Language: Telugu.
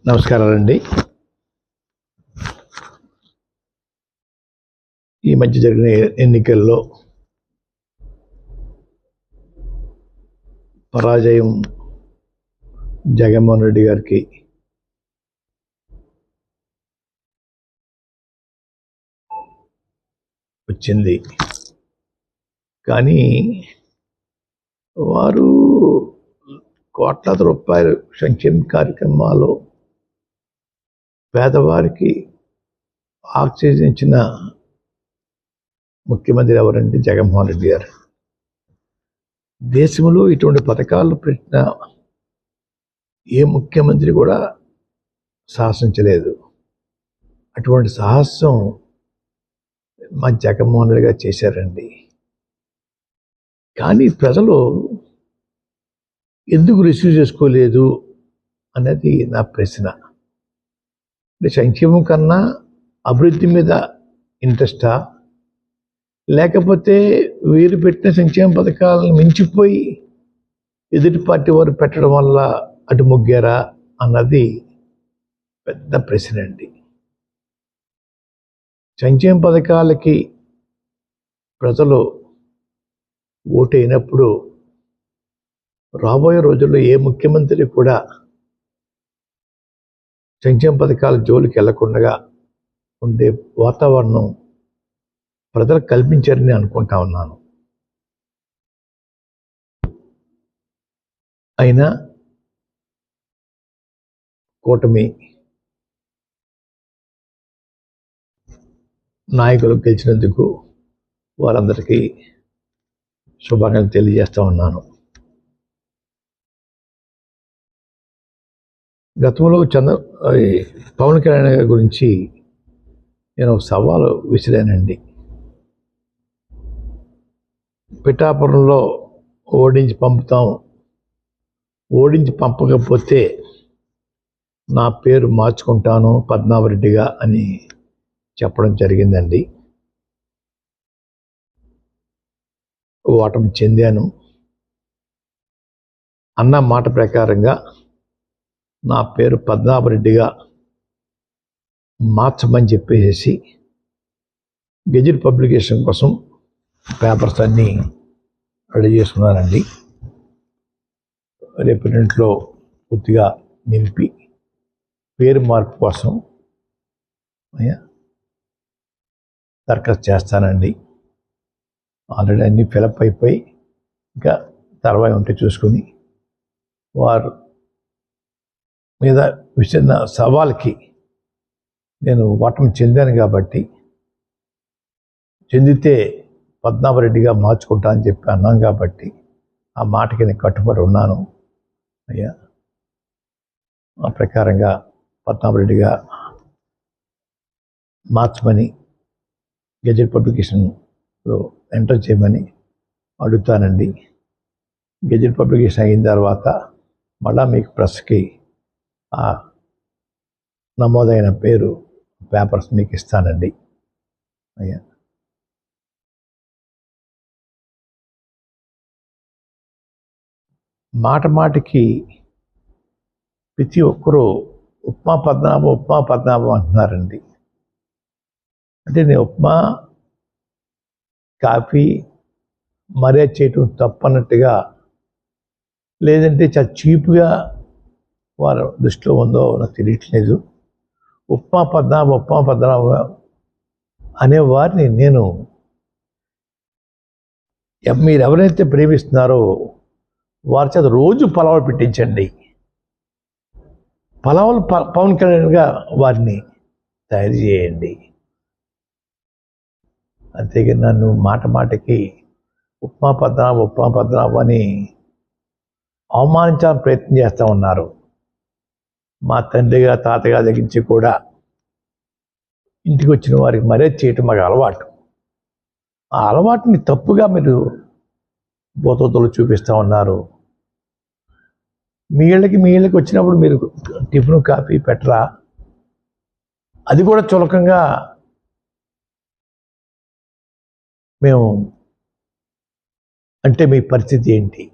నమస్కారాలండి. ఈ మధ్య జరిగిన ఎన్నికల్లో పరాజయం జగన్మోహన్ రెడ్డి గారికి వచ్చింది. కానీ వారు కోట్లాది రూపాయలు సంక్షేమ కార్యక్రమాలు పేదవారికి ఆక్సిజన్ ఇచ్చిన ముఖ్యమంత్రి ఎవరంటే జగన్మోహన్ రెడ్డి గారు. దేశంలో ఇటువంటి పథకాలు పెట్టిన ఏ ముఖ్యమంత్రి కూడా సాహసించలేదు. అటువంటి సాహసం మా జగన్మోహన్ రెడ్డి గారు చేశారండి. కానీ ప్రజలు ఎందుకు రిసీవ్ చేసుకోలేదు అనేది నా ప్రశ్న. సంక్షేమం కన్నా అభివృద్ధి మీద ఇంట్రెస్టా, లేకపోతే వీరు పెట్టిన సంక్షేమ పథకాలను మించిపోయి ఎదుటి పార్టీ వారు పెట్టడం వల్ల అటు మొగ్గారా అన్నది పెద్ద ప్రశ్న అండి. సంక్షేమ పథకాలకి ప్రజలు ఓటైనప్పుడు రాబోయే రోజుల్లో ఏ ముఖ్యమంత్రి కూడా సంక్షేమ పథకాల జోలికి వెళ్లకుండా ఉండే వాతావరణం ప్రజలకు కల్పించారని అనుకుంటా ఉన్నాను. అయినా కూటమి నాయకులు గెలిచినందుకు వారందరికీ శుభాకాంక్షలు తెలియజేస్తా ఉన్నాను. గతంలో పవన్ కళ్యాణ్ గారి గురించి నేను సవాలు విసిరానండి. పిఠాపురంలో ఓడించి పంపుతాం, ఓడించి పంపకపోతే నా పేరు మార్చుకుంటాను పద్మనాభరెడ్డిగా అని చెప్పడం జరిగిందండి. ఓటమి చెందాను. అన్న మాట ప్రకారంగా నా పేరు పద్మనాభరెడ్డిగా మార్చమని చెప్పేసి గెజిట్ పబ్లికేషన్ కోసం పేపర్స్ అన్నీ రెడీ చేసుకున్నానండి. రేపు ఇంట్లో పూర్తిగా నింపి పేరు మార్పు కోసం దరఖాస్తు చేస్తానండి. ఆల్రెడీ అన్నీ ఫిలప్ అయిపోయి ఇంకా తర్వాత ఉంటే చూసుకుని వారు మీద విసిరిన సవాల్కి నేను ఓటమి చెందాను కాబట్టి, చెందితే పద్మనాభరెడ్డిగా మార్చుకుంటా అని చెప్పి అన్నాను కాబట్టి ఆ మాటకి నేను కట్టుబడి ఉన్నాను అయ్యా. ఆ ప్రకారంగా పద్మనాభరెడ్డిగా మార్చమని గెజెట్ పబ్లికేషన్లో ఎంటర్ చేయమని అడుగుతానండి. గెజెట్ పబ్లికేషన్ అయిన తర్వాత మళ్ళా మీకు ప్రెస్కి ఆ నమోదైన పేరు పేపర్స్ మీకు ఇస్తానండి అయ్యా. మాటికి ప్రతి ఒక్కరూ ఉప్మా పద్మనాభం అంటున్నారండి. అంటే నేను ఉప్మా కాఫీ మర్యాద చేయటం తప్పన్నట్టుగా, లేదంటే చాలా చీప్గా వారి దృష్టిలో ఉందో నాకు తెలియట్లేదు. ఉప్మా పద్మనాభం అనే వారిని నేను మీరు ఎవరైతే ప్రేమిస్తున్నారో వారి చేత రోజు పలావులు పెట్టించండి. పలావులు పవన్ కళ్యాణ్గా వారిని తయారు చేయండి. అంతేగాని నన్ను మాటికి ఉప్మా పద్మనాభం అని అవమానించాలని ప్రయత్నం చేస్తూ ఉన్నారు. మా తండ్రిగా తాతగా దగ్గరించి కూడా ఇంటికి వచ్చిన వారికి మర్యాద చేయటం మాకు అలవాటు. ఆ అలవాటుని తప్పుగా మీరు బోతలు చూపిస్తూ ఉన్నారు. మీ ఇళ్ళకి వచ్చినప్పుడు మీరు టిఫిన్ కాఫీ పెట్టరా? అది కూడా చులకంగా మేము అంటే మీ పరిస్థితి ఏంటి?